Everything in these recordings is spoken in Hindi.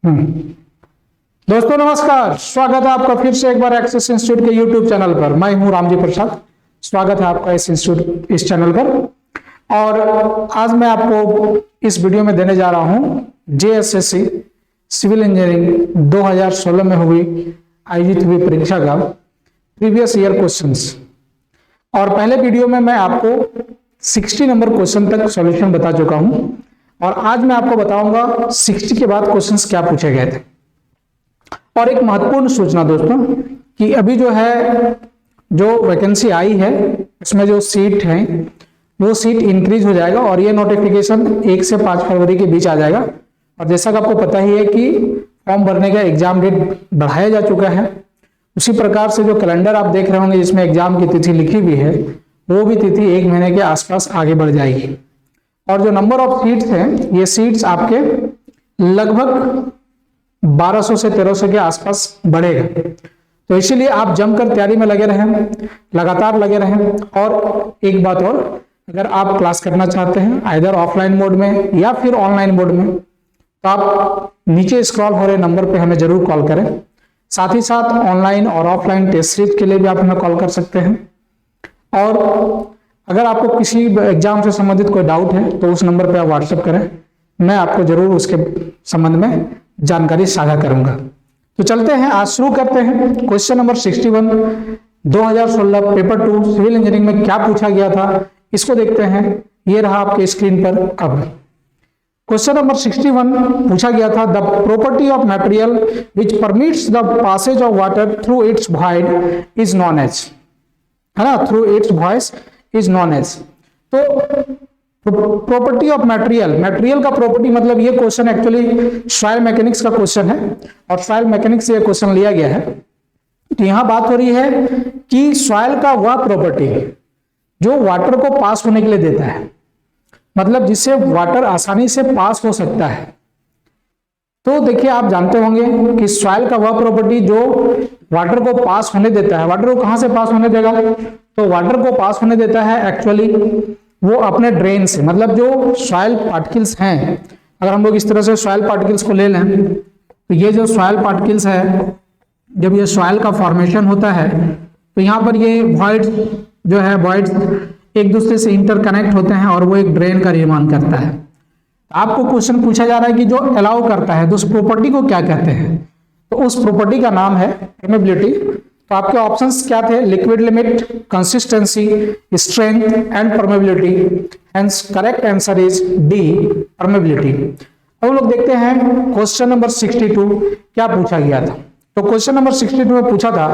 दोस्तों नमस्कार, स्वागत है आपका फिर से एक बार एक्सेस इंस्टीट्यूट के यूट्यूब चैनल पर। मैं हूं रामजी प्रसाद। स्वागत है आपका इस चैनल पर। और आज मैं आपको इस वीडियो में देने जा रहा हूं जेएसएससी सिविल इंजीनियरिंग 2016 में आयोजित हुई परीक्षा का प्रीवियस ईयर क्वेश्चंस। और पहले वीडियो में मैं आपको 60 नंबर क्वेश्चन तक सॉल्यूशन बता चुका हूं और आज मैं आपको बताऊंगा 60 के बाद क्वेश्चंस क्या पूछे गए थे। और एक महत्वपूर्ण सूचना दोस्तों कि अभी जो वैकेंसी आई है इसमें जो सीट है वो सीट इंक्रीज हो जाएगा और ये नोटिफिकेशन 1 से 5 फरवरी के बीच आ जाएगा। और जैसा कि आपको पता ही है कि फॉर्म भरने का एग्जाम डेट बढ़ाया जा चुका है, उसी प्रकार से जो कैलेंडर आप देख रहे होंगे जिसमें एग्जाम की तिथि लिखी हुई है वो भी तिथि 1 महीने के आसपास आगे बढ़ जाएगी। और जो नंबर ऑफ सीट्स हैं ये सीट्स आपके लगभग 1200 से 1300 के आसपास बढ़ेगा। तो इसीलिए आप जमकर तैयारी में लगे रहें, लगातार लगे रहें। और एक बात और, अगर आप क्लास करना चाहते हैं आइदर ऑफलाइन मोड में या फिर ऑनलाइन मोड में तो आप नीचे स्क्रॉल हो रहे नंबर पे हमें जरूर कॉल करें। साथ ही साथ ऑनलाइन और ऑफलाइन टेस्ट सीरीज के लिए भी आप हमें कॉल कर सकते हैं। और अगर आपको किसी एग्जाम से संबंधित कोई डाउट है तो उस नंबर पे आप व्हाट्सएप करें, मैं आपको जरूर उसके संबंध में जानकारी साझा करूंगा। तो चलते हैं, आज शुरू करते हैं। Question number 61 2016 paper 2 civil engineering में क्या पूछा गया था इसको देखते हैं। ये रहा आपके स्क्रीन पर। अब क्वेश्चन नंबर 61 पूछा गया था, the property of material which permits the passage of water through its void is known as, है ना, through its voids is known as. तो प्रॉपर्टी ऑफ मटेरियल का प्रॉपर्टी मतलब ये क्वेश्चन एक्चुअली सॉइल मैकेनिक्स का क्वेश्चन है और सॉइल मैकेनिक्स से ये क्वेश्चन लिया गया है। तो यहां बात हो रही है कि सॉइल का वह प्रॉपर्टी जो वाटर को पास होने के लिए देता है, मतलब जिससे वाटर आसानी से पास हो सकता है। तो देखिए, आप जानते होंगे कि सॉइल का वह प्रॉपर्टी जो वाटर को पास होने देता है। वाटर को कहां से पास होने देगा? तो वाटर को पास होने देता है एक्चुअली वो अपने ड्रेन से, मतलब जो सॉइल पार्टिकल्स हैं। अगर हम लोग इस तरह से सॉइल पार्टिकल्स को ले लें तो ये जो सॉइल पार्टिकल्स है, जब ये सॉइल का फॉर्मेशन होता है तो यहाँ पर ये वॉइड जो है, वॉइड एक दूसरे से इंटरकनेक्ट होते हैं और वो एक ड्रेन का निर्माण करता है। आपको क्वेश्चन पूछा जा रहा है कि जो अलाउ करता है तो उस प्रॉपर्टी को क्या कहते हैं? तो उस प्रॉपर्टी का नाम है परमेबिलिटी। तो आपके ऑप्शंस क्या थे? Liquid limit, consistency, strength and permeability. Hence correct answer is D, permeability. अब लोग देखते हैं क्वेश्चन नंबर 62 क्या पूछा गया था। तो क्वेश्चन नंबर 62 में पूछा था,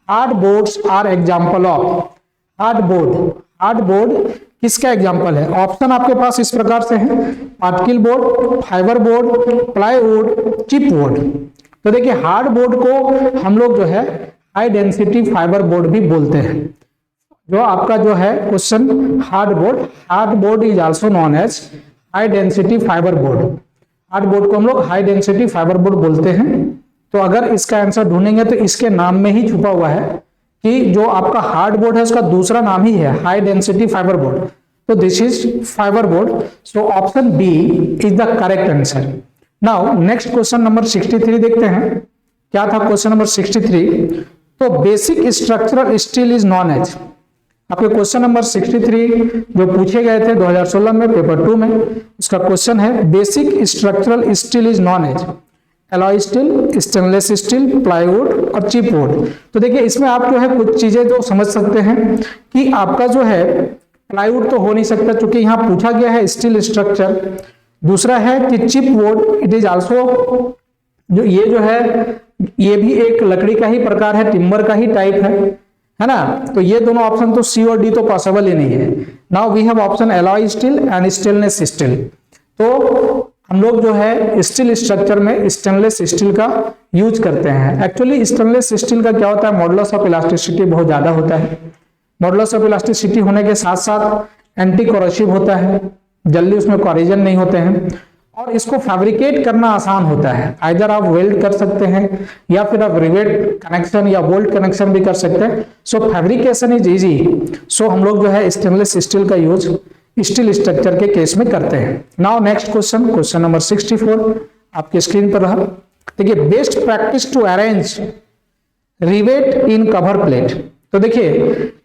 hard boards are example of. Hard board किसका एग्जांपल है? ऑप्शन आपके पास इस प्रकार से है, particle board, fibre board, plywood, chip board. तो देखिए, हार्ड बोर्ड को हम लोग जो है हाई डेंसिटी फाइबर बोर्ड भी बोलते हैं। जो आपका जो है question hard board is also known as high density fibre board. Hard board को हम लोग हाई डेंसिटी फाइबर बोर्ड बोलते हैं। तो अगर इसका आंसर ढूंढेंगे तो इसके नाम में ही छुपा हुआ है कि जो आपका हार्ड बोर्ड है उसका दूसरा नाम ही है हाई डेंसिटी फाइबर बोर्ड। तो this is fibre board. So option B is the correct answer. Now next question number 63 देखते हैं। क्या था क्वेश्चन नंबर 63? तो basic structural steel is known as. आपके क्वेश्चन नंबर 63 जो पूछे गए थे 2016 में पेपर 2 में, उसका क्वेश्चन है basic structural steel is known as alloy steel, stainless steel, plywood और चिप बोर्ड। तो देखिए, इसमें आप जो है कुछ चीजें तो समझ सकते हैं कि आपका जो है प्लाईवुड तो हो नहीं सकता क्योंकि यहाँ पूछा गया है स्टील स्ट्रक्चर। दूसरा है कि chip board, it is also जो है ये भी एक लकड़ी का ही प्रकार है, टिम्बर का ही टाइप है ना। तो ये दोनों ऑप्शन तो सी और डी तो पॉसिबल ही नहीं है। Now we have option alloy steel and stainless steel. तो हम लोग जो है स्टील स्ट्रक्चर में स्टेनलेस स्टील का यूज करते हैं। एक्चुअली स्टेनलेस स्टील का क्या होता है, मॉडुलस ऑफ इलास्टिसिटी बहुत ज्यादा होता है। मॉडुलस ऑफ इलास्टिसिटी होने के साथ साथ एंटी कोरोसिव होता है, जल्दी उसमें कोरिजन नहीं होते हैं और इसको फैब्रिकेट करना आसान होता है। आइदर आप वेल्ड कर सकते हैं या फिर आप रिवेट कनेक्शन या बोल्ट कनेक्शन भी कर सकते हैं। So fabrication is easy. So हम लोग जो है स्टेनलेस स्टील का यूज स्टील स्ट्रक्चर के केस में करते हैं। Now next question, question number 64 आपके स्क्रीन पर रहा। देखिए best practice to arrange rivet in cover plate. तो देखिए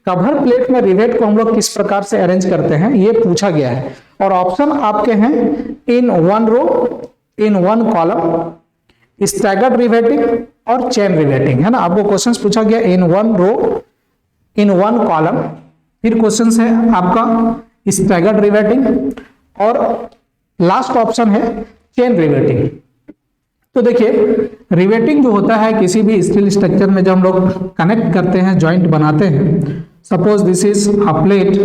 कवर प्लेट में रिवेट को हम लोग किस प्रकार से अरेंज करते हैं ये पूछा गया है, और ऑप्शन आपके हैं in one row, in one column, staggered riveting और चेन रिवेटिंग, है ना। आपको क्वेश्चन पूछा गया in one row, in one column, फिर क्वेश्चन है आपका स्टैगर्ड रिवेटिंग, और लास्ट ऑप्शन है चेन रिवेटिंग। तो देखिए रिवेटिंग जो होता है किसी भी स्टील स्ट्रक्चर में जब हम लोग कनेक्ट करते हैं, जॉइंट बनाते हैं, suppose this is a plate,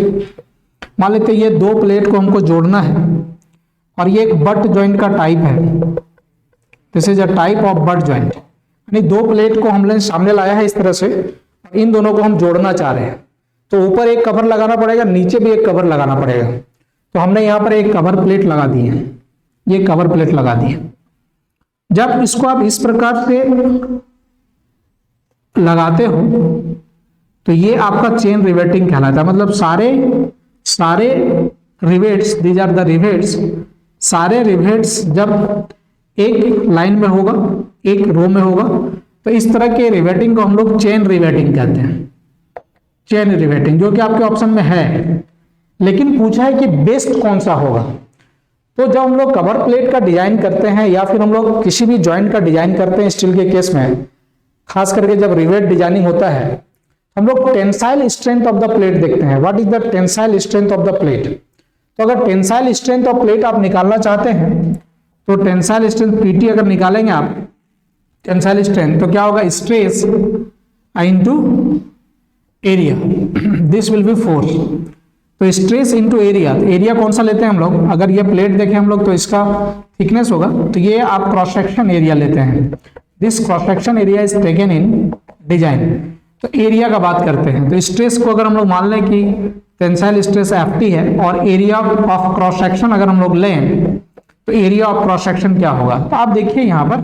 मान लेते हैं ये दो प्लेट को हमको जोड़ना है और ये एक बट जॉइंट का टाइप है, this is a type of butt joint, यानी दो प्लेट को हमने सामने लाया है इस तरह से, इन दोनों को हम जोड़ना चाह रहे हैं, तो ऊपर एक कवर लगाना पड़ेगा, नीचे भी एक कवर लगाना पड़ेगा। तो हमने यहाँ पर एक कवर प्लेट लगा दी है, ये कवर प्लेट लगा दी है। जब इसको आप इस प्रकार से लगाते हो तो ये आपका चेन रिवेटिंग कहलाता है, मतलब सारे rivets, these are the rivets, सारे रिवेट्स जब एक लाइन में होगा, एक रो में होगा, तो इस तरह के रिवेटिंग को हम लोग चेन रिवेटिंग कहते हैं, चेन रिवेटिंग, जो कि आपके ऑप्शन में है। लेकिन पूछा है कि बेस्ट कौन सा होगा, तो जब हम लोग कवर प्लेट का डिजाइन करते हैं या फिर हम लोग किसी भी जॉइंट का डिजाइन करते हैं स्टील के केस में, खास करके जब रिवेट डिजाइनिंग होता है, हम लोग tensile strength of the plate देखते हैं। What is the tensile strength of the plate? तो अगर टेंसाइल स्ट्रेंथ ऑफ प्लेट आप निकालना चाहते हैं तो टेंसाइल स्ट्रेंथ पीटी अगर निकालेंगे आप टेंसाइल स्ट्रेंथ, तो क्या होगा, stress into area, this will be force. तो स्ट्रेस इनटू एरिया, तो एरिया कौन सा लेते हैं हम लोग, अगर ये प्लेट देखें हम लोग तो इसका थिकनेस होगा, तो ये आप क्रॉस सेक्शन एरिया लेते हैं, this cross section area is taken in design. तो एरिया का बात करते हैं, तो स्ट्रेस को अगर हम लोग मान लें कि टेंसाइल स्ट्रेस एफटी है और एरिया ऑफ क्रॉस सेक्शन अगर हम लोग लें तो एरिया ऑफ क्रॉस सेक्शन क्या होगा। तो आप देखिए यहाँ पर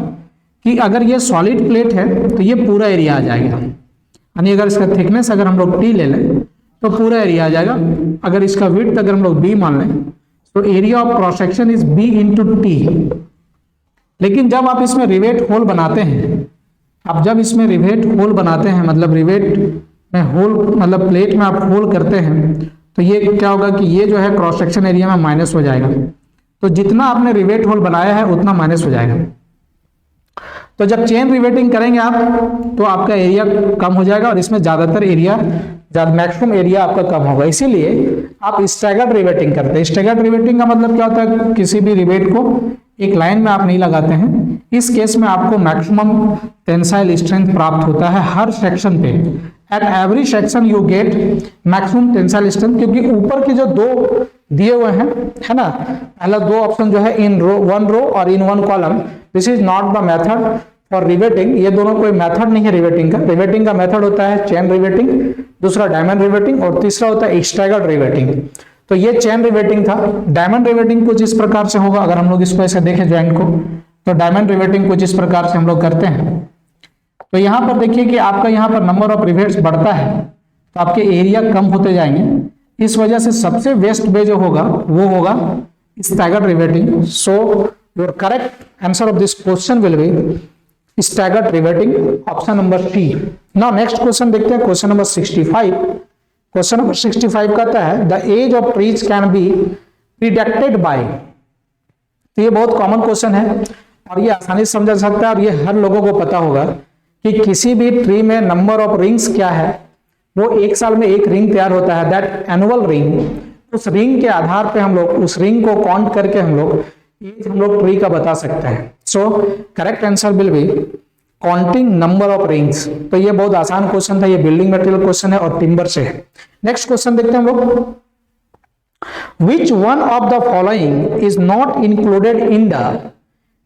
कि अगर ये सॉलिड प्लेट है तो ये पूरा एरिया आ जाएगा, यानी अगर इसका थिकनेस अगर हम लोग टी ले लें तो पूरा एरिया आ जाएगा। अगर इसका विड्थ अगर हम लोग बी मान लें तो area of cross section is B into T. लेकिन जब आप इसमें रिवेट होल बनाते हैं, आप जब इसमें रिवेट होल बनाते हैं, मतलब रिवेट में होल, मतलब प्लेट में आप होल करते हैं, तो ये क्या होगा कि ये जो है क्रॉस सेक्शन एरिया में माइनस हो जाएगा, तो जितना आपने रिवेट होल बनाया है उतना माइनस हो जाएगा। तो जब चेन रिवेटिंग करेंगे आप तो आपका एरिया कम हो जाएगा और इसमें ज्यादातर एरिया, मैक्सिमम एरिया आपका कम होगा, इसीलिए आप स्टैगर्ड रिवेटिंग करते हैं। स्टैगर्ड रिवेटिंग का मतलब क्या होता है, किसी भी रिवेट को एक लाइन में आप नहीं लगाते हैं, इस केस में आपको मैक्सिमम टेंसाइल स्ट्रेंथ प्राप्त होता है हर सेक्शन पे, at every section you get maximum tensile strength, क्योंकि ऊपर के जो दो दिए हुए हैं, है ना, पहला दो ऑप्शन जो है इन रो, वन रो और इन one column, this is not the method for riveting, ये दोनों कोई मेथड नहीं है रिवेटिंग का। रिवेटिंग का मेथड होता है चेन रिवेटिंग, दूसरा डायमंड रिवेटिंग और तीसरा होता है स्टैगर्ड रिवेटिंग। तो ये चेन रिवेटिंग था। डायमंड रिवेटिंग कुछ इस प्रकार से होगा, अगर हम लोग इसको ऐसे देखें जॉइंट को, तो डायमंड रिवेटिंग कुछ इस प्रकार से हम लोग करते हैं। तो यहाँ पर देखिए कि आपका यहाँ पर नंबर ऑफ रिवेट्स बढ़ता है तो आपके एरिया कम होते जाएंगे, इस वजह से सबसे बेस्ट वे जो होगा वो होगा staggered riveting. So your correct answer of this question will be staggered riveting, option number C. Now next question देखते हैं, क्वेश्चन नंबर 65। क्वेश्चन नंबर 65 कहता है the age of trees can be predicted by. तो ये बहुत कॉमन क्वेश्चन है और ये आसानी से समझा सकता है और ये हर लोगों को पता होगा कि किसी भी ट्री में नंबर ऑफ रिंग्स क्या है, वो एक साल में एक रिंग तैयार होता है, दैट एनुअल रिंग। उस रिंग के आधार पे हम लोग उस रिंग को काउंट करके हम लोग ट्री का बता सकते हैं। So correct answer will B counting number of rings. तो ये बहुत आसान क्वेश्चन था, ये बिल्डिंग मटेरियल क्वेश्चन है और टिम्बर से है। नेक्स्ट क्वेश्चन देखते हैं हम लोग, which one of the following is not included in the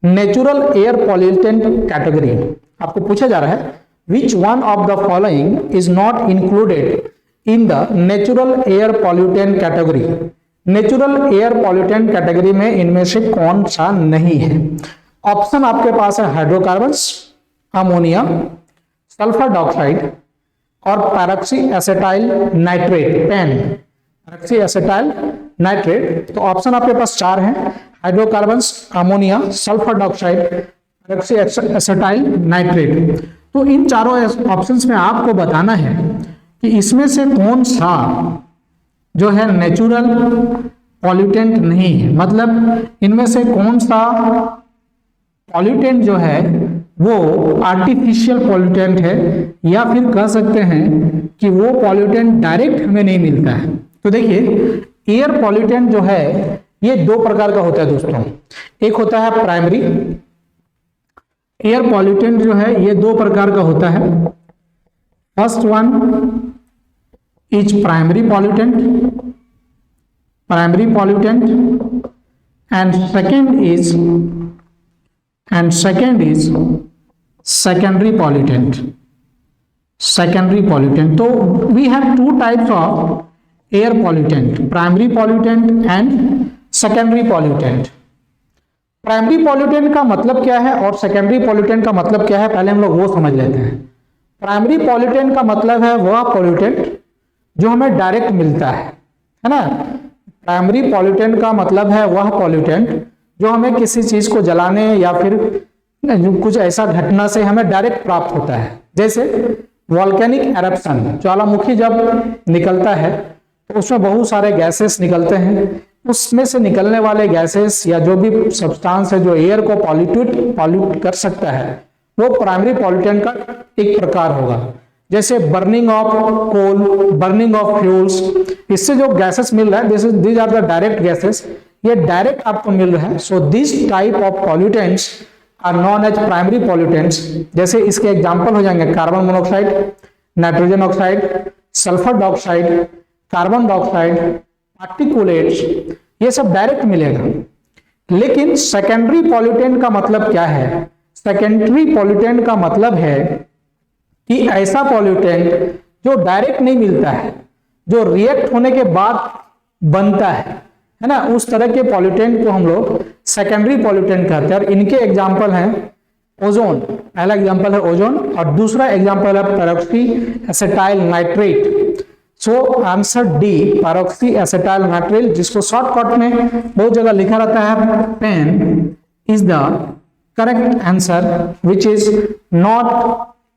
natural air pollutant category. आपको पूछा जा रहा है which one of the following is not included in the natural air pollutant category. Natural air pollutant category में इनमें से कौन सा नहीं है। ऑप्शन आपके पास है हाइड्रोकार्बन्स, अमोनिया, सल्फर डाइऑक्साइड और peroxy acetyl nitrate, PAN, peroxy acetyl nitrate. तो ऑप्शन आपके पास चार हैं, hydrocarbons, ammonia, sulphur dioxide, peroxy acetyl nitrate. तो इन चारों ऑप्शंस में आपको बताना है कि इसमें से कौन सा जो है नेचुरल पॉल्यूटेंट नहीं है, मतलब इनमें से कौन सा पॉल्यूटेंट जो है वो आर्टिफिशियल पॉल्यूटेंट है, या फिर कह सकते हैं कि वो पॉल्यूटेंट डायरेक्ट हमें नहीं मिलता है। तो देखिए, एयर पॉल्यूटेंट जो है ये दो प्रकार का होता है दोस्तों। एक होता है प्राइमरी एयर पॉल्यूटेंट, जो है ये दो प्रकार का होता है। First one is primary pollutant and second is secondary pollutant। तो we have two types of air pollutant, primary pollutant and secondary pollutant। Primary pollutant का मतलब क्या है और सेकेंडरी पॉल्यूटेंट का मतलब क्या है, पहले हम लोग वो समझ लेते हैं। प्राइमरी पॉल्यूटेंट का मतलब है वह पॉल्यूटेंट जो हमें डायरेक्ट मिलता है ना। प्राइमरी पॉल्यूटेंट का मतलब है वह पॉल्यूटेंट जो हमें किसी चीज को जलाने या फिर कुछ ऐसा घटना से हमें डायरेक्ट प्राप्त होता है। जैसे वॉल्केनिक एरप्शन, ज्वालामुखी जब निकलता है तो उसमें बहुत सारे गैसेस निकलते हैं, उसमें से निकलने वाले गैसेस या जो भी सब्सटेंस है जो एयर को पॉल्यूट कर सकता है, वो प्राइमरी पॉल्यूटेंट का एक प्रकार होगा। जैसे burning of coal, burning of fuels, इससे जो गैसेस मिल रहा है these are the direct gases, ये डायरेक्ट आपको मिल रहा है। So this type of pollutants are known as primary pollutants. जैसे इसके एग्जांपल हो जाएंगे carbon monoxide, nitrogen oxide, sulphur dioxide, carbon dioxide, particulates, ये सब डायरेक्ट मिलेगा। लेकिन सेकेंडरी पॉल्यूटेंट का मतलब क्या है? सेकेंडरी पॉल्यूटेंट का मतलब है कि ऐसा पॉल्यूटेंट जो डायरेक्ट नहीं मिलता है, जो रिएक्ट होने के बाद बनता है ना, उस तरह के पॉल्यूटेंट को हम लोग सेकेंडरी पॉल्यूटेंट कहते हैं। और इनके एग्जांपल हैं ओजोन, पहला एग्जांपल है ओजोन और दूसरा एग्जांपल है peroxy acetyl nitrate. So answer D, peroxy acetyl nitrate, जिसको शॉर्टकट में बहुत जगह लिखा रहता है PAN, is the correct answer which is not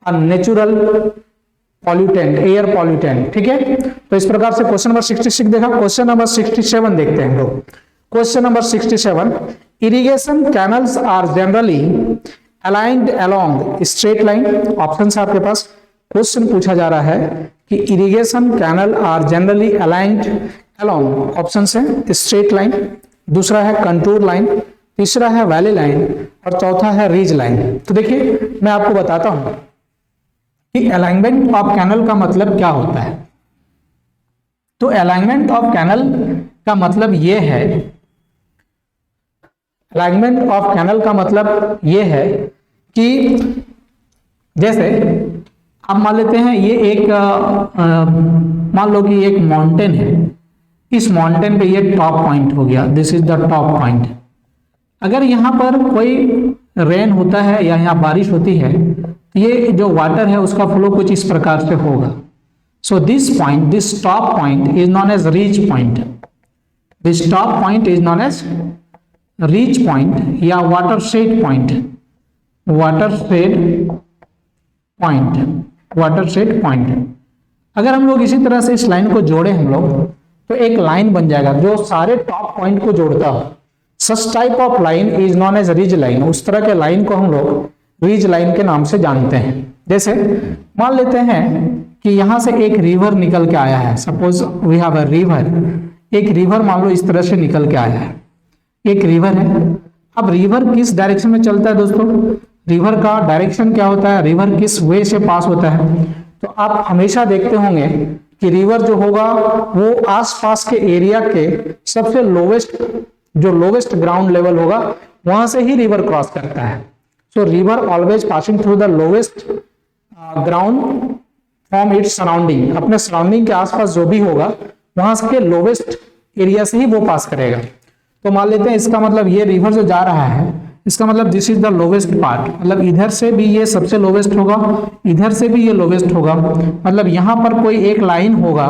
a natural pollutant, air pollutant. ठीक है, तो इस प्रकार से क्वेश्चन नंबर 66 देखा। क्वेश्चन नंबर 67 देखते हैं हम लोग। Question number 67, irrigation canals are generally aligned along straight line. Option है आपके पास, क्वेश्चन पूछा जा रहा है कि irrigation canal are generally aligned along, option है स्ट्रेट लाइन, दूसरा है कंटूर लाइन, तीसरा है वैली लाइन और चौथा है रिज लाइन। तो देखिए मैं आपको बताता हूं कि अलाइनमेंट ऑफ कैनल का मतलब क्या होता है। तो अलाइनमेंट ऑफ कैनल का मतलब ये है, अलाइनमेंट ऑफ कैनल का मतलब ये है कि जैसे आप मान लेते हैं ये एक मान लो कि एक माउंटेन है, इस माउंटेन पे ये टॉप पॉइंट हो गया, this is the top point. अगर यहाँ पर कोई रेन होता है या यहाँ बारिश होती है, ये जो वाटर है उसका फ्लो कुछ इस प्रकार से होगा। So this point, this top point is known as ridge point, this top point is known as ridge point या watershed point, watershed point, watershed point. अगर हम लोग इसी तरह से इस लाइन को जोड़े हम लोग, तो एक लाइन बन जाएगा जो सारे टॉप पॉइंट को जोड़ता हो। Such type of line is known as ridge line, उस तरह के लाइन को हम लोग रिज लाइन के नाम से जानते हैं। जैसे मान लेते हैं कि यहां से एक रिवर निकल के आया है, suppose we have a river, एक रिवर मान लो इस तरह से निकल के आया है, एक रिवर है। अब रिवर किस डायरेक्शन में चलता है दोस्तों? रिवर का डायरेक्शन क्या होता है, रिवर किस वे से पास होता है? तो आप हमेशा देखते होंगे कि रिवर जो होगा वो आसपास के एरिया के सबसे लोवेस्ट, जो लोवेस्ट ग्राउंड लेवल होगा वहां से ही रिवर क्रॉस करता है। सो river always passing through the lowest ground from its surrounding, अपने सराउंडिंग के आसपास जो भी होगा वहां के लोवेस्ट एरिया से ही वो पास करेगा। तो मान लेते हैं इसका मतलब ये रिवर जो जा रहा है, इसका मतलब this is the lowest part, मतलब इधर से भी ये सबसे लोवेस्ट होगा, इधर से भी ये लोवेस्ट होगा। मतलब यहाँ पर कोई एक लाइन होगा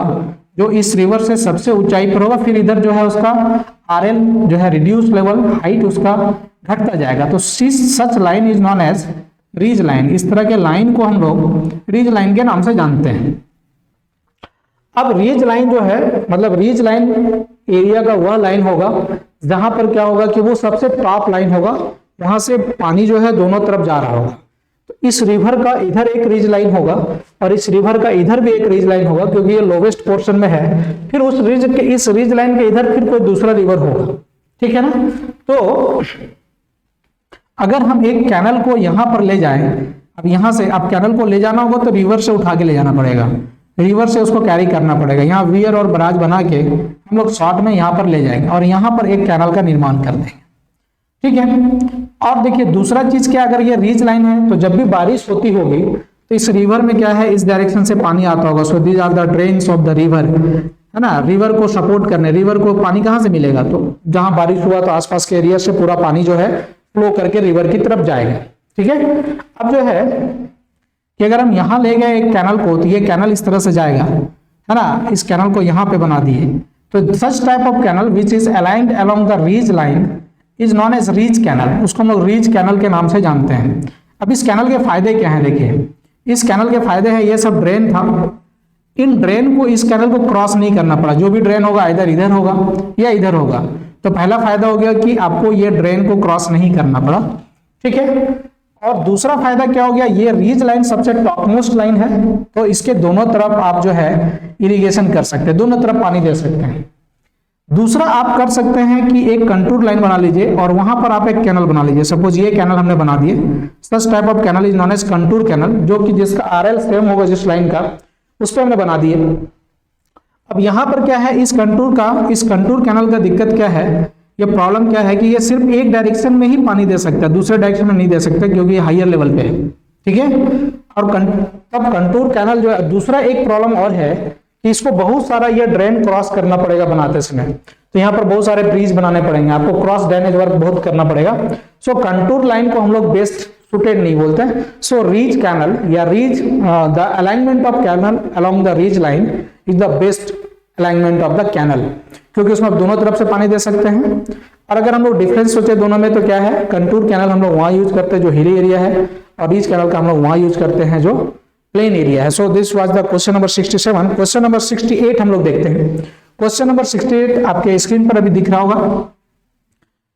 जो इस रिवर से सबसे ऊंचाई पर होगा, फिर इधर जो है उसका RL जो है रिड्यूस लेवल हाइट उसका घटता जाएगा। तो such line is known as ridge line. इस तरह के लाइन को हम लोग रिज लाइन के नाम से जानते हैं। अब रिज लाइन जो है मतलब रिज लाइन एरिया का वह लाइन होगा जहां पर क्या होगा कि वो सबसे टॉप लाइन होगा, वहां से पानी जो है दोनों तरफ जा रहा होगा। तो इस रिवर का इधर एक रिज लाइन होगा और इस रिवर का इधर भी एक रिज लाइन होगा, क्योंकि ये लोवेस्ट पोर्शन में है। फिर उस रिज के इस रिज लाइन के इधर फिर कोई दूसरा रिवर होगा, ठीक है ना। तो अगर हम एक कैनल को यहां पर ले जाएं, अब यहां से अब कैनल को ले जाना होगा तो रिवर से उठा के ले जाना पड़ेगा, रिवर से उसको कैरी करना पड़ेगा। यहाँ वियर और बराज बना के हम लोग शॉर्ट में यहाँ पर ले जाएंगे और यहाँ पर एक कैनल का निर्माण कर देंगे, ठीक है। और देखिए दूसरा चीज क्या, अगर ये रीच लाइन है तो जब भी बारिश होती होगी तो इस रिवर में क्या है, इस डायरेक्शन से पानी आता होगा। So these are the drains of the river, है ना। रिवर को सपोर्ट करने, रिवर को पानी कहाँ से मिलेगा, तो जहां बारिश हुआ तो आसपास के एरिया से पूरा पानी जो है फ्लो करके रिवर की तरफ जाएगा, ठीक है। अब जो है कि अगर हम यहाँ ले गए एक कैनल को तो ये कैनल इस तरह से जाएगा, है ना। इस कैनल को यहाँ पे बना दिए तो such type of canal which is aligned along the ridge line is known as ridge canal, उसको हम लोग रीज कैनल के नाम से जानते हैं। अब इस कैनल के फायदे क्या हैं, देखिए इस कैनल के फायदे हैं, ये सब ड्रेन था, इन ड्रेन को इस कैनल को क्रॉस नहीं करना पड़ा। जो भी ड्रेन होगा इधर इधर होगा या इधर होगा। तो पहला फायदा हो गया कि आपको ये ड्रेन को क्रॉस नहीं करना पड़ा, ठीक है। और दूसरा फायदा क्या हो गया, ये रीज लाइन सबसे टॉप मोस्ट लाइन है, तो इसके दोनों तरफ आप जो है इरिगेशन कर सकते हैं, दोनों तरफ पानी दे सकते हैं। दूसरा आप कर सकते हैं कि एक कंटूर लाइन बना लीजिए और वहां पर आप एक कैनल बना लीजिए। सपोज ये कैनल हमने बना दिए, such type of canal is known as contour canal, जो कि जिसका RL सेम होगा जिस लाइन का, उस पर हमने बना दिए। अब यहाँ पर क्या है, इस कंटूर कैनल का दिक्कत क्या है, ये प्रॉब्लम क्या है कि ये सिर्फ एक डायरेक्शन में ही पानी दे सकता है, दूसरे डायरेक्शन में नहीं दे सकता, क्योंकि ये हायर लेवल पे है, ठीक है। और तब कंटूर कैनल जो है, दूसरा एक प्रॉब्लम और है कि इसको बहुत सारा ये ड्रेन क्रॉस करना पड़ेगा बनाते समय। तो यहाँ पर बहुत सारे ब्रिज बनाने पड़ेंगे, आपको क्रॉस ड्रेनेज वर्क बहुत करना पड़ेगा। सो कंटूर लाइन को हम लोग बेस्ट सुटेड नहीं बोलते हैं। सो रीज कैनल या ridge the alignment of canal along the ridge line is the best alignment of the canal, क्योंकि उसमें आप दोनों तरफ से पानी दे सकते हैं। और अगर हम लोग डिफरेंस सोचे दोनों में तो क्या है, कंटूर कैनल हम लोग वहां यूज करते हैं जो हिली एरिया है, और रीज कैनल का हम लोग वहां यूज करते हैं जो प्लेन एरिया है। So this was the question number 67। Question number 68 हम लोग देखते हैं। क्वेश्चन नंबर 68 आपके स्क्रीन पर अभी दिख रहा होगा।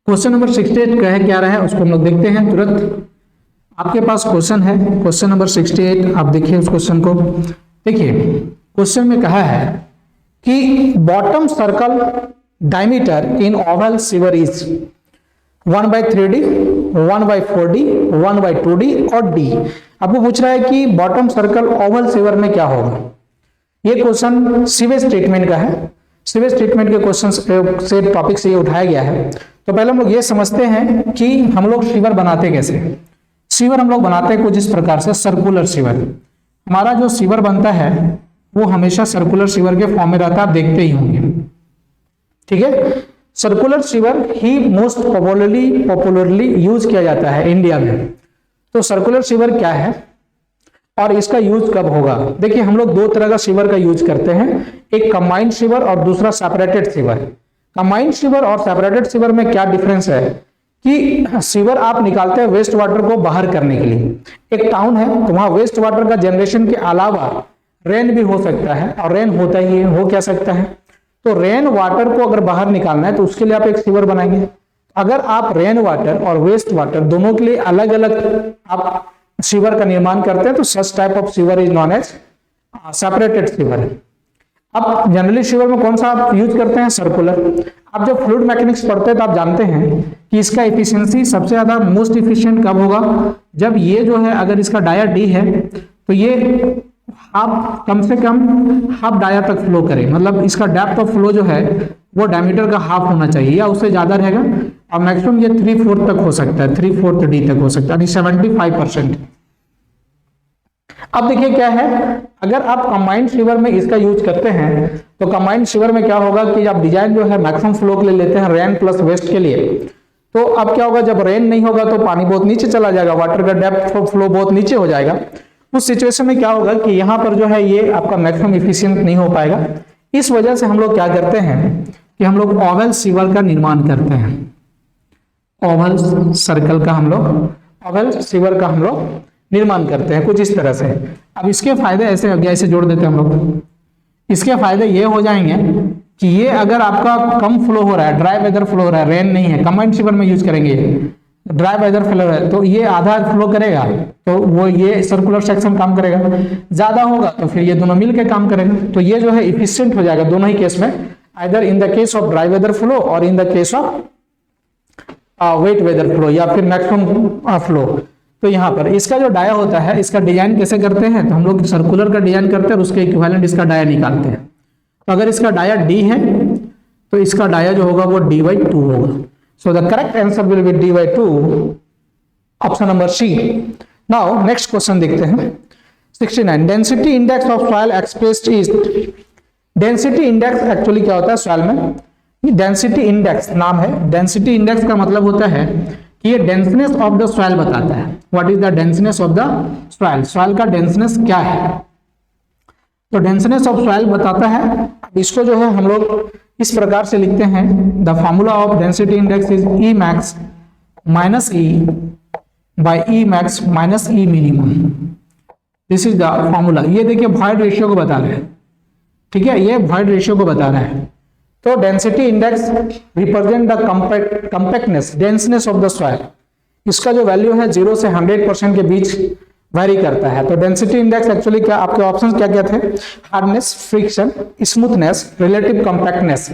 क्वेश्चन नंबर 68 कह क्या रहा है उसको हम लोग देखते हैं तुरंत। आपके पास क्वेश्चन है, क्वेश्चन नंबर 68, आप देखिए उस क्वेश्चन को। देखिए क्वेश्चन में कहा है कि bottom circle diameter in Oval sewer is 1/3D, 1/4D, 1/2D और D। आपको पूछ रहा है कि बॉटम सर्कल ओवल सीवर में क्या होगा। ये क्वेश्चन सीवेज ट्रीटमेंट का है, सीवेज ट्रीटमेंट के क्वेश्चन से टॉपिक से ये उठाया गया है। तो पहले हम लोग ये समझते हैं कि हम लोग सीवर बनाते कैसे। सीवर हम लोग बनाते हैं कुछ इस प्रकार से, सर्कुलर सीवर। हमारा जो सीवर बनता है वो हमेशा सर्कुलर सीवर के फॉर्म में रहता है, आप देखते ही होंगे, ठीक है। सर्कुलर सीवर ही मोस्ट पॉपुलरली यूज किया जाता है इंडिया में। तो सर्कुलर सीवर क्या है और इसका यूज कब होगा। देखिए हम लोग दो तरह का सीवर का यूज करते हैं, एक कंबाइंड सीवर और दूसरा सेपरेटेड सीवर। कंबाइंड सीवर और सेपरेटेड सीवर में क्या डिफरेंस है कि सीवर आप निकालते हैं वेस्ट वाटर को बाहर करने के लिए। एक टाउन है तो वहां वेस्ट वाटर का जनरेशन के अलावा रेन भी हो सकता है, और रेन होता ही हो क्या सकता है। तो रेन वाटर को अगर बाहर निकालना है तो उसके लिए आप एक सीवर बनाएंगे। अगर आप रेन वाटर और वेस्ट वाटर दोनों के लिए अलग अलग आप सीवर का निर्माण करते हैं तो such type of sewer is known as separated sewer. अब जनरली सीवर में कौन सा आप यूज करते हैं, सर्कुलर। आप जब फ्लूइड मैकेनिक्स पढ़ते हैं तो आप जानते हैं कि इसका एफिशिएंसी सबसे ज्यादा मोस्ट इफिशिएंट कब होगा, जब ये जो है अगर इसका डाया डी है तो ये हाफ, कम से कम हाफ डाया तक फ्लो करे, मतलब इसका डेप्थ ऑफ फ्लो जो है वो डायमीटर का हाफ होना चाहिए या उससे ज्यादा रहेगा, और मैक्सिमम ये 3/4 तक हो सकता है, 3/4 डी तक हो सकता है, 75%। अब देखिए क्या है, अगर आप कंबाइंड सीवर में इसका यूज करते हैं तो कंबाइंड सीवर में क्या होगा कि आप डिजाइन जो है मैक्सिमम फ्लो के लिए लेते हैं रेन प्लस वेस्ट के लिए। तो अब क्या होगा, जब रेन नहीं होगा तो पानी बहुत नीचे चला जाएगा, वाटर का डेप्थ ऑफ फ्लो बहुत नीचे हो जाएगा। उस सिचुएशन में क्या होगा कि यहाँ पर जो है ये आपका मैक्सिमम इफिशिएंट नहीं हो पाएगा। इस वजह से हम लोग क्या करते हैं कि हम लोग ओवल सीवर का निर्माण करते हैं, ओवल सर्कल का हम लोग ओवल सीवर का हम लोग निर्माण करते हैं कुछ इस तरह से। अब इसके फायदे ऐसे हो गया, ऐसे जोड़ देते हैं हम लोग। इसके फायदे ये हो जाएंगे कि ये अगर आपका कम फ्लो हो रहा है, ड्राई वेदर फ्लो हो रहा है, रेन नहीं है, कंबाइंड सीवर में यूज करेंगे, ड्राई वेदर फ्लो है तो ये आधा फ्लो करेगा तो वो ये सर्कुलर सेक्शन काम करेगा, ज्यादा होगा तो फिर ये दोनों मिलकर काम करेगा। तो ये जो है इफिशिएंट हो जाएगा दोनों ही केस में, either in the case of dry weather flow और in the case of wet weather flow या फिर मैक्सिमम फ्लो। तो यहाँ पर इसका जो डाया होता है इसका डिजाइन कैसे करते हैं, तो हम लोग सर्कुलर का डिजाइन करते हैं और उसके इक्विवेलेंट इसका डाया निकालते हैं। तो अगर इसका डाया डी है तो इसका डाया जो होगा वो d/2 होगा। So the correct answer will be d/2, option number C. Now next question देखते हैं 69। Density index of soil expressed is, density index actually क्या होता है सॉइल में, डेंसिटी इंडेक्स नाम है। डेंसिटी इंडेक्स का मतलब होता है कि ये डेंसनेस ऑफ द सॉइल बताता है। What is the denseness of the soil, soil का डेंसनेस क्या है, तो डेंसनेस ऑफ सॉइल बताता है। इसको जो है हम लोग इस प्रकार से लिखते हैं, the formula of density index is E max minus E by E max minus E minimum, this is the formula. ये देखिए वॉइड रेशियो को बता रहा है, ठीक है, ये वॉइड रेशियो को बता रहा है। तो density index represent the compactness, denseness of the soil. इसका जो वैल्यू है 0 से 100% के बीच वेरी करता है। तो डेंसिटी इंडेक्स एक्चुअली क्या, आपके ऑप्शंस क्या क्या थे, hardness, friction, smoothness, relative compactness.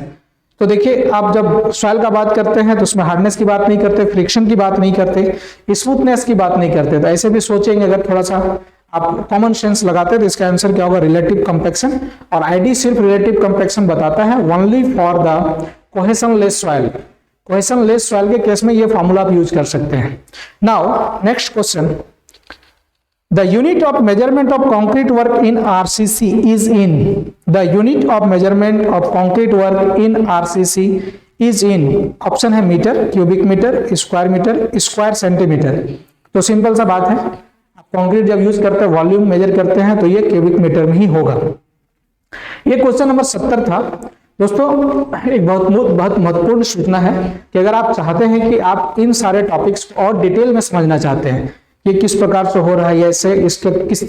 तो देखिए आप जब सॉइल का बात करते हैं तो उसमें हार्डनेस की बात नहीं करते, फ्रिक्शन की बात नहीं करते, स्मूथनेस की बात नहीं करते। तो ऐसे भी सोचेंगे अगर थोड़ा सा आप कॉमन सेंस लगाते तो इसका आंसर क्या होगा, रिलेटिव कंपैक्शन। और आईडी सिर्फ रिलेटिव कंपैक्शन बताता है only for the cohesion less soil. Cohesion less soil के केस में ये फॉर्मूला आप यूज कर सकते हैं। Now next question, the unit of measurement of concrete work in RCC is in, the unit of measurement of concrete work in RCC is in, option है metre, cubic metre, square metre, square centimetre. तो सिंपल सा बात है, आप कंक्रीट जब यूज करते हैं वॉल्यूम मेजर करते हैं तो ये क्यूबिक मीटर में ही होगा। ये क्वेश्चन नंबर 70 था दोस्तों। एक बहुत महत्वपूर्ण सूचना है कि अगर आप चाहते हैं कि आप इन सारे टॉपिक्स और डिटेल में समझना चाहते हैं ये किस प्रकार से हो रहा है, ऐसे इसके किस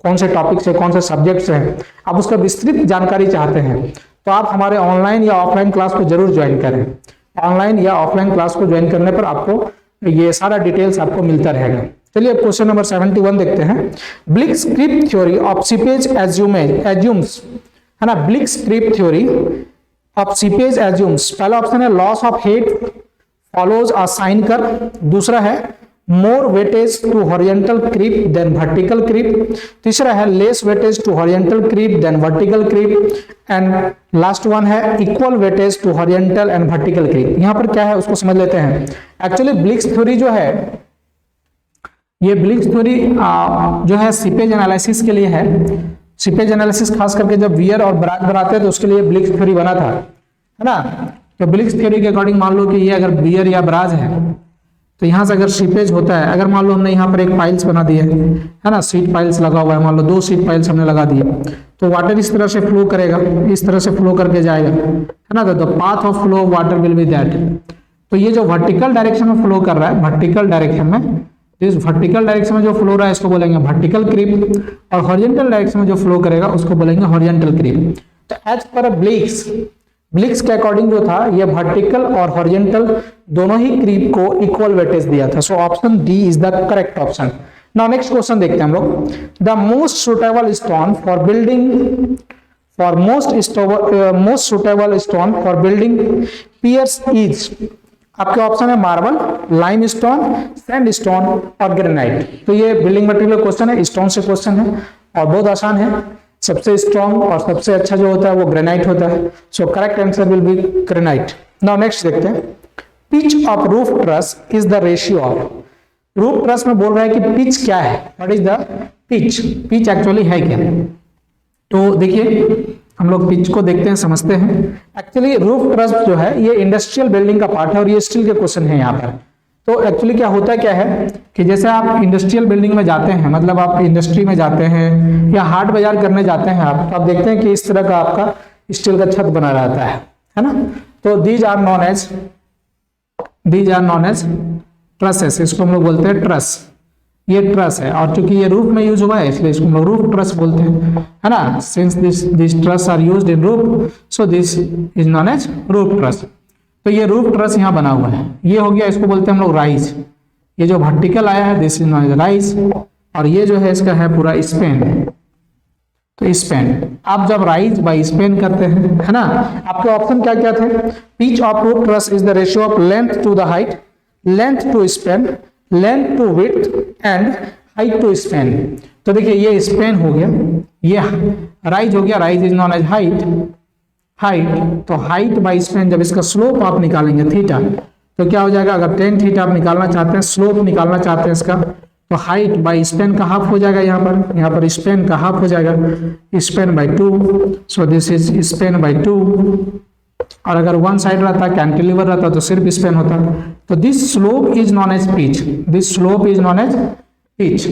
कौन से टॉपिक से, कौन से सब्जेक्ट से हैं, आप उसका विस्तृत जानकारी चाहते हैं तो आप हमारे ऑनलाइन या ऑफलाइन क्लास को जरूर ज्वाइन करें। ऑनलाइन या ऑफलाइन क्लास को ज्वाइन करने पर आपको ये सारा डिटेल्स आपको मिलता रहेगा। चलिए क्वेश्चन नंबर 71 देखते हैं। Bligh's creep theory of seepage assumes, है ना, Bligh's creep theory of seepage assumes. पहला ऑप्शन है loss of head follows a sine curve, दूसरा है more weightage to horizontal creep than vertical creep, तीसरा है less weightage to horizontal creep than vertical creep, and last one है equal weightage to horizontal and vertical creep। यहाँ पर क्या है उसको समझ लेते हैं। एक्चुअली ब्लिट्ज थ्योरी जो है, ये ब्लिट्ज थ्योरी जो है सीपेज एनालिसिस के लिए है। सीपेज एनालिसिस खास करके जब वियर और बराज बनाते हैं तो उसके लिए ब्लिट्ज थ्योरी बना था, है ना। तो ब्लिट्ज थ्योरी के अकॉर्डिंग मान लो कि ये अगर वियर या बराज है तो यहाँ से अगर सीपेज होता है, अगर मान लो हमने यहाँ पर एक पाइल्स बना दिए है ना, सीट पाइल्स लगा हुआ है, मान लो 2 सीट पाइल्स हमने लगा दिए, तो वाटर इस तरह से फ्लो करेगा, इस तरह से फ्लो करके जाएगा, है ना। तो the path of flow water will be that. तो ये जो वर्टिकल डायरेक्शन में फ्लो कर रहा है, वर्टिकल डायरेक्शन में, इस वर्टिकल डायरेक्शन में जो फ्लो रहा है इसको बोलेंगे वर्टिकल क्रीप, और हॉरिजॉन्टल डायरेक्शन में जो फ्लो करेगा उसको बोलेंगे हॉरिजॉन्टल क्रीप। तो एज पर ब्लिट्ज के अकॉर्डिंग जो था ये वर्टिकल और हॉरिजॉन्टल दोनों ही क्रीप को इक्वल वेटेज दिया था। So option D is the correct option. Now next question देखते हैं हम लोग। The most suitable stone for building most suitable stone for building piers is, आपके ऑप्शन है marble, lime stone, sand stone और ग्रेनाइट। तो ये बिल्डिंग मटेरियल क्वेश्चन है, स्टोन से क्वेश्चन है और बहुत आसान है। सबसे स्ट्रॉन्ग और सबसे अच्छा जो होता है वो ग्रेनाइट होता है। So correct answer will B granite. Now next देखते हैं। Pitch of roof truss is the ratio of, roof truss में बोल रहा है कि पिच क्या है, what is the pitch, pitch actually है क्या। तो देखिए हम लोग पिच को देखते हैं, समझते हैं। एक्चुअली रूफ ट्रस जो है ये इंडस्ट्रियल बिल्डिंग का पार्ट है और ये स्टील के क्वेश्चन है यहाँ पर। तो एक्चुअली क्या होता है, क्या है कि जैसे आप इंडस्ट्रियल बिल्डिंग में जाते हैं, मतलब आप इंडस्ट्री में जाते हैं या हाट बाजार करने जाते हैं आप, तो आप देखते हैं कि इस तरह का आपका स्टील का छत बना रहता है है ना। तो these are known as trusses, इसको हम लोग बोलते हैं ट्रस, ये ट्रस है। और चूंकि ये रूफ में यूज हुआ है इसलिए इसको हम लोग रूफ ट्रस बोलते हैं, है ना। Since this truss are used in roof, so this is known as roof truss. तो ये रूफ ट्रस यहाँ बना हुआ है, ये हो गया, इसको बोलते हैं हम लोग राइज। ये जो वर्टिकल आया है this is known as rise, और ये जो है इसका है पूरा स्पेन। तो स्पेन, आप जब राइज बाय स्पेन करते हैं, है ना। आपके ऑप्शन क्या क्या थे? Pitch of roof truss is the ratio of length to the height, length to span, length to width and height to span. तो देखिए ये स्पेन हो गया, ये राइज हो गया, rise is known as height. तो हाइट बाय स्पेन, जब इसका स्लोप आप निकालेंगे थीटा, तो क्या हो जाएगा? अगर टेन थीटा आप निकालना चाहते हैं, स्लोप निकालना चाहते हैं इसका, तो हाइट बाय स्पेन का हाफ हो जाएगा। यहाँ पर स्पेन का हाफ हो जाएगा, span by 2, so this is span by 2। और अगर वन साइड रहता, कैंटिलीवर रहता, तो सिर्फ स्पेन होता। तो this slope is known as pitch, this slope is known as pitch.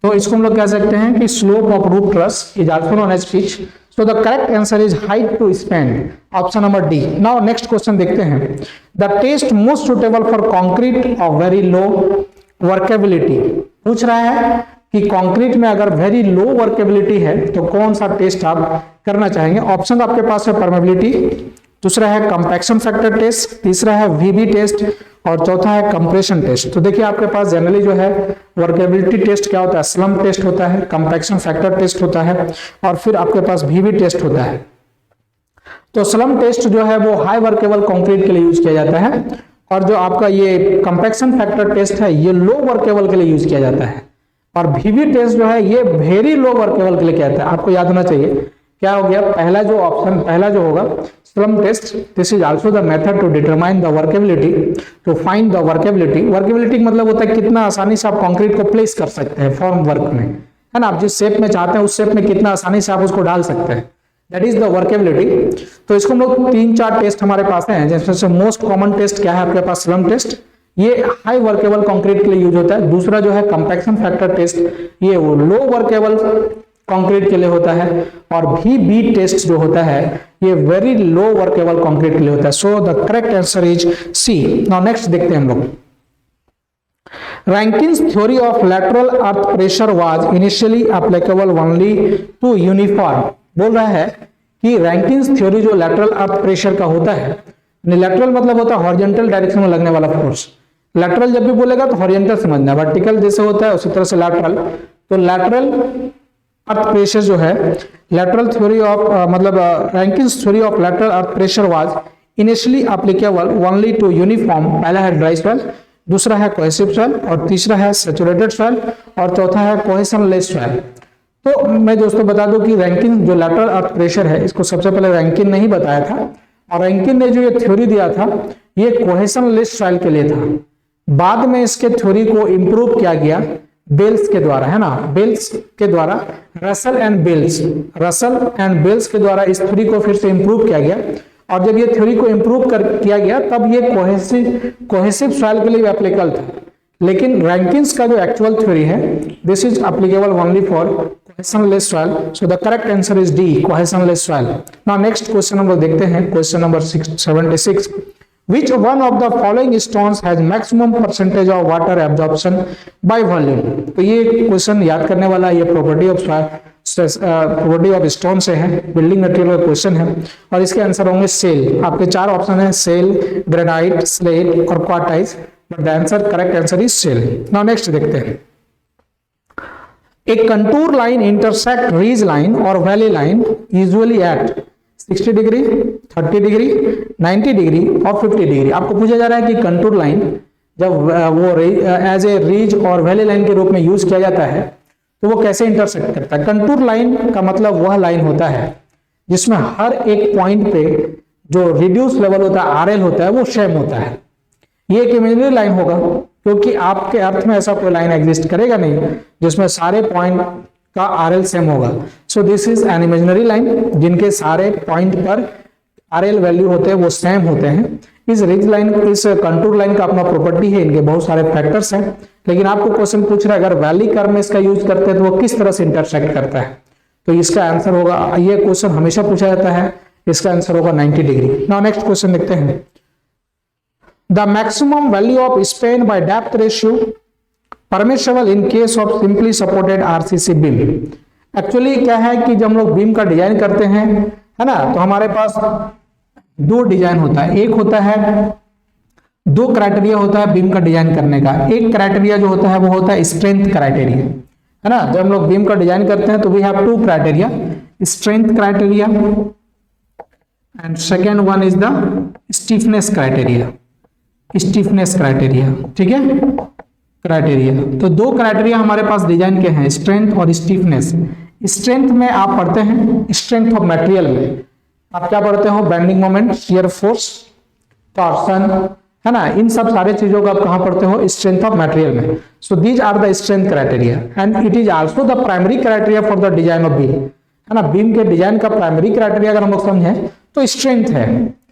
तो इसको हम लोग कह सकते हैं कि slope of roof truss is also known as pitch. So the correct answer is height to span, option number D. Now next question देखते हैं। The test most suitable for concrete of very low workability, पूछ रहा है कि कंक्रीट में अगर वेरी लो वर्केबिलिटी है तो कौन सा टेस्ट आप करना चाहेंगे। ऑप्शन आपके पास है परमेबिलिटी, दूसरा है कंपैक्शन फैक्टर टेस्ट, तीसरा है वीबी टेस्ट और चौथा है कंप्रेशन टेस्ट। तो देखिए आपके पास जनरली जो है वर्केबिलिटी टेस्ट क्या होता है? स्लम्प टेस्ट होता है, कंपैक्शन फैक्टर टेस्ट होता है और फिर आपके पास वीबी टेस्ट होता है। तो स्लम्प टेस्ट जो है वो हाई वर्केबल कंक्रीट के लिए यूज किया जाता है, और जो आपका ये कंपैक्शन फैक्टर टेस्ट है ये लो वर्केबल के लिए यूज किया जाता है, और वीबी टेस्ट जो है ये वेरी लो वर्केबल के लिए किया जाता है। आपको याद होना चाहिए क्या हो गया, पहला जो होगा slump test, this is also the method to determine the workability, to find the workability. Workability मतलब होता है कितना आसानी से आप कंक्रीट को प्लेस कर सकते हैं फॉर्म वर्क में, है ना। आप जिस शेप में चाहते हैं उस शेप में कितना आसानी से आप उसको डाल सकते हैं, दैट इज द वर्केबिलिटी। तो इसको हम लोग 3-4 टेस्ट हमारे पास हैं, जिसमें से मोस्ट कॉमन टेस्ट क्या है आपके पास? स्लम्प टेस्ट, ये हाई वर्केबल कंक्रीट के लिए यूज होता है। दूसरा जो है कंपैक्शन फैक्टर टेस्ट, ये वो लो वर्केबल कंक्रीट के लिए होता है, और वीबी टेस्ट जो होता है ये वेरी लो वर्केबल कंक्रीट के लिए होता है। So the correct answer is C. Now next देखते हैं हम लोग। Rankins theory of lateral earth pressure was initially applicable only to uniform। बोल रहा है कि रैंकिन्स थ्योरी जो लैटरल अर्थ प्रेशर का होता है, लैटरल मतलब होता है हॉरिजॉन्टल डायरेक्शन में लगने वाला फोर्स। लैटरल जब भी बोलेगा तो हॉरिजॉन्टल समझना, वर्टिकल जैसे होता है उसी तरह से लैटरल। तो लैटरल अर्थ प्रेशर जो है, लैटरल थ्योरी ऑफ मतलब Rankine's theory of lateral earth pressure was initially applicable only to uniform. पहला है ड्राई सॉइल, दूसरा है कोहेसिव सॉइल और तीसरा है सैचुरेटेड सॉइल और चौथा है कोहेशनलेस सॉइल। तो मैं दोस्तों बता दूं कि रैंकिन जो लैटरल अर्थ प्रेशर है इसको सबसे पहले रैंकिन ने ही बताया था, और रैंकिन ने जो ये थ्योरी दिया था ये कोहेशनलेस सॉइल के लिए था। बाद में इसके थ्योरी को इंप्रूव किया गया बेल्स के द्वारा, है ना, बेल्स के द्वारा, रसल एंड बेल्स के द्वारा इस थ्योरी को फिर से इंप्रूव किया गया। और जब ये थ्योरी को इंप्रूव किया गया तब ये कोहेसिव सॉइल के लिए एप्लीकेबल था। लेकिन रैंकिन्स का जो एक्चुअल थ्योरी है this is applicable only for cohesionless soil. So the correct answer is D, cohesionless soil. Now next question हम लोग देखते हैं, question number 76। Which one of the following stones has maximum percentage of water absorption by volume? तो ये क्वेश्चन याद करने वाला, ये प्रॉपर्टी ऑफ स्टोन से है, बिल्डिंग मटेरियल का क्वेश्चन है, और इसके आंसर होंगे सेल। आपके 4 ऑप्शन है, सेल, ग्रेनाइट, स्लेट और quartzite, but the answer correct answer is shale. Now next देखते हैं। एक contour line intersect ridge line और valley line usually at 60 degree, 30 degree, 90 degree और 50 डिग्री। आपको पूछा जा रहा है कि कंटूर लाइन जब वो एज ए रिज और वैली लाइन के रूप में यूज किया जाता है तो वो कैसे इंटरसेक्ट करता है। कंटूर लाइन का मतलब वह लाइन होता है जिसमें हर एक पॉइंट पे जो रिड्यूस लेवल होता है, आरएल होता है, वो सेम होता है। ये एक इमेजिनरी लाइन होगा क्योंकि आपके अर्थ में ऐसा कोई लाइन एग्जिस्ट करेगा नहीं जिसमें सारे पॉइंट का आरएल सेम होगा। So this is an imaginary line जिनके सारे पॉइंट पर आरएल वैल्यू होते हैं वो सेम होते हैं। इस रिज लाइन, इस कंटूर लाइन का अपना प्रॉपर्टी है, इनके बहुत सारे फैक्टर्स हैं। लेकिन आपको क्वेश्चन पूछ रहा है अगर वैली कर्व में इसका यूज करते हैं तो वो किस तरह से इंटरसेक्ट करता है, तो इसका आंसर होगा, ये क्वेश्चन हमेशा पूछा जाता है, इसका आंसर होगा 90 डिग्री। नाउ नेक्स्ट क्वेश्चन देखते हैं। The maximum value of span by depth ratio permissible in case of simply supported RCC beam. Actually क्या है कि जब हम लोग बीम का डिजाइन करते हैं, है ना, तो हमारे पास दो डिजाइन होता है। एक होता है, दो क्राइटेरिया होता है बीम का डिजाइन करने का। एक क्राइटेरिया जो होता है वो होता है स्ट्रेंथ क्राइटेरिया, है ना। जब हम लोग बीम का डिजाइन करते हैं तो we have two criteria, strength criteria and second one is the stiffness criteria, stiffness criteria, ठीक है, क्राइटेरिया। तो दो क्राइटेरिया हमारे पास डिजाइन के हैं, स्ट्रेंथ और स्टिफनेस। स्ट्रेंथ में आप पढ़ते हैं स्ट्रेंथ ऑफ मटेरियल में आप क्या पढ़ते हो, bending moment, shear force, torsion, है ना, इन सब सारे चीजों को आप कहां पढ़ते हो, स्ट्रेंथ ऑफ मटेरियल में। So these are the strength criteria and it is also the primary criteria for the design of beam, है ना। बीम के डिजाइन का प्राइमरी क्राइटेरिया अगर हम लोग समझें तो स्ट्रेंथ है।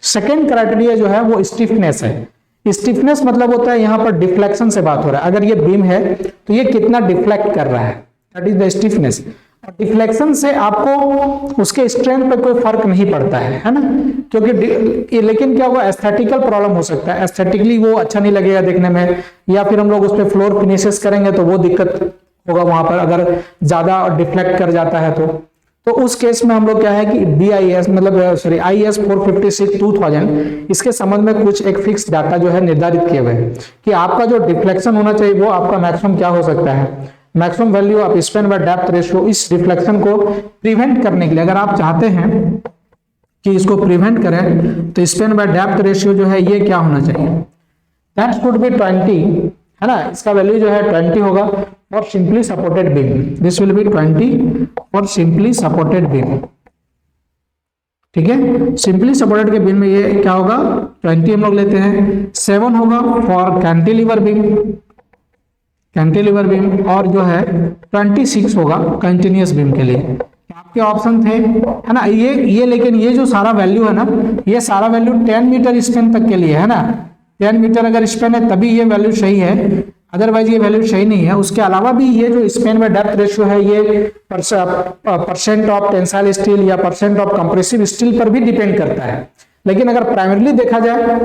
सेकेंड क्राइटेरिया जो है वो स्टिफनेस है। स्टिफनेस मतलब होता है यहाँ पर डिफ्लेक्शन से बात हो रहा है, अगर ये बीम है तो ये कितना डिफ्लेक्ट कर रहा है, that is the stiffness. Deflection से आपको उसके स्ट्रेंथ पे कोई फर्क नहीं पड़ता है ना, क्योंकि लेकिन क्या होगा, एस्थेटिकल प्रॉब्लम हो सकता है, एस्थेटिकली वो अच्छा नहीं लगेगा देखने में, या फिर हम लोग उस पर फ्लोर फिनिशेस करेंगे तो वो दिक्कत होगा वहां पर, अगर ज्यादा डिफ्लेक्ट कर जाता है तो उस केस में हम लोग क्या है कि BIS मतलब IS 456/2000 इसके संबंध में कुछ एक फिक्स डाटा जो है निर्धारित किए हुए हैं कि आपका जो डिफ्लेक्शन होना चाहिए वो आपका मैक्सिमम क्या हो सकता है, maximum value of span by depth ratio. इस डिफ्लेक्शन को प्रिवेंट करने के लिए अगर आप चाहते हैं कि इसको प्रिवेंट करें तो स्पैन बाय डेप्थ रेशियो जो है ये क्या होना चाहिए, दैट शुड बी 20, है ना। इसका वैल्यू जो है 20 होगा for simply supported beam, this will be 20 for simply supported beam, ठीक है। सिंपली सपोर्टेड के बीम में ये क्या होगा, 20 हम लोग लेते हैं। 7 होगा for cantilever beam, cantilever beam, और जो है 26 होगा कंटिन्यूअस बीम के लिए। आपके ऑप्शन थे, है ना, ये लेकिन ये जो सारा वैल्यू है ना, ये सारा वैल्यू 10 मीटर स्पैन तक के लिए है ना। 10 मीटर अगर स्पैन है तभी ये वैल्यू सही है, अदरवाइज ये वैल्यू सही नहीं है। उसके अलावा भी ये जो स्पैन बाय डेप्थ रेशियो है ये परसेंट ऑफ टेंसाइल स्टील या परसेंट ऑफ कंप्रेसिव स्टील पर भी डिपेंड करता है। लेकिन अगर प्राइमरीली देखा जाए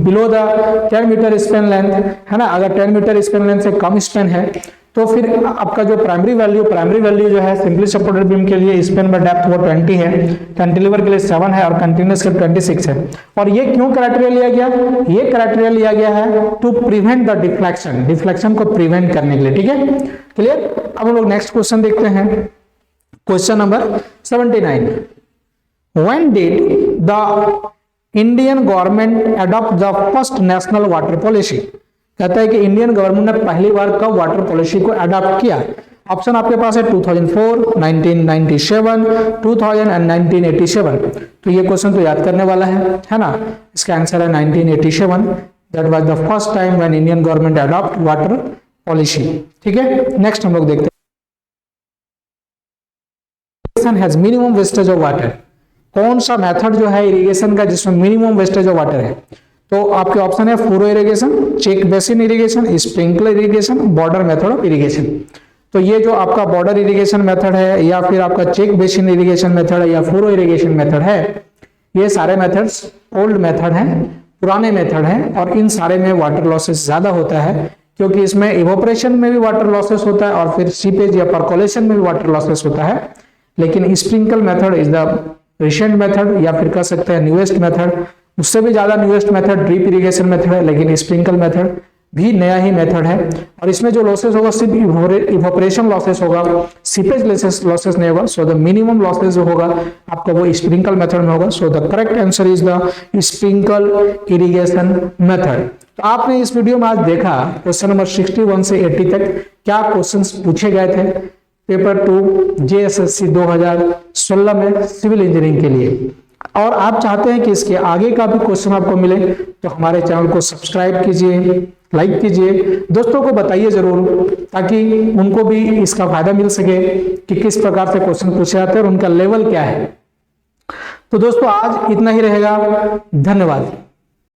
below the 10 meter span length, है ना, अगर 10 मीटर स्पैन लेंथ से कम स्पैन है तो फिर आपका जो प्राइमरी वैल्यू जो है सिंपली सपोर्टेड बीम के लिए स्पैन बाय डेप्थ वो 20 है, कैंटिलीवर के लिए 7 है और कंटिन्यूअस के 26 है। और ये क्यों क्राइटेरिया लिया गया, ये क्राइटेरिया लिया गया है to prevent the deflection, deflection को प्रिवेंट करने के लिए, ठीक है, क्लियर। अब हम लोग नेक्स्ट क्वेश्चन देखते हैं, question number 79। When did the Indian government adopt the first national water policy, कहता है कि इंडियन गवर्नमेंट ने पहली बार कब वाटर पॉलिसी को अडॉप्ट किया। ऑप्शन आपके पास है 2004, 1997, 2000 एंड 1987। तो ये क्वेश्चन तो याद करने वाला है ना। इसका आंसर है 1987, that was the first time when Indian government adopt water policy, ठीक है। नेक्स्ट हम लोग देखते हैं, has minimum wastage of water, कौन सा मेथड जो है इरिगेशन का जिसमें मिनिमम वेस्टेज ऑफ वाटर है। तो आपके ऑप्शन है furrow irrigation, check basin irrigation, sprinkler irrigation, border method of irrigation. तो ये जो आपका बॉर्डर इरिगेशन मेथड है या फिर आपका चेक बेसिन इरिगेशन मेथड है या फूरो इरिगेशन मेथड है, ये सारे मेथड्स ओल्ड मेथड हैं, पुराने मेथड हैं, और इन सारे में वाटर लॉसेस ज्यादा होता है क्योंकि इसमें इवोपरेशन में भी वाटर लॉसेस होता है और फिर सीपेज या परकोलेशन में भी वाटर लॉसेस होता है। लेकिन sprinkle method is the recent method या फिर कह सकते हैं न्यूएस्ट मेथड, उससे भी ज्यादा newest method drip irrigation method है, लेकिन स्प्रिंकल मेथड भी नया ही मेथड है। और इसमें जो लॉसेस होगा सिर्फ इवोपरेशन लॉसेस होगा, सीपेज लॉसेस नहीं होगा। सो द मिनिमम लॉसेस जो होगा आपका वो स्प्रिंकल मेथड में होगा। So the correct answer is the sprinkle irrigation method. तो आपने इस वीडियो में आज देखा क्वेश्चन नंबर 61 से 80 तक क्या क्वेश्चंस पूछे गए थे पेपर 2 JSSC 2016 में सिविल इंजीनियरिंग के लिए। और आप चाहते हैं कि इसके आगे का भी क्वेश्चन आपको मिले तो हमारे चैनल को सब्सक्राइब कीजिए, लाइक कीजिए, दोस्तों को बताइए जरूर ताकि उनको भी इसका फायदा मिल सके कि किस प्रकार से क्वेश्चन पूछे जाते हैं और उनका लेवल क्या है। तो दोस्तों आज इतना ही रहेगा, धन्यवाद।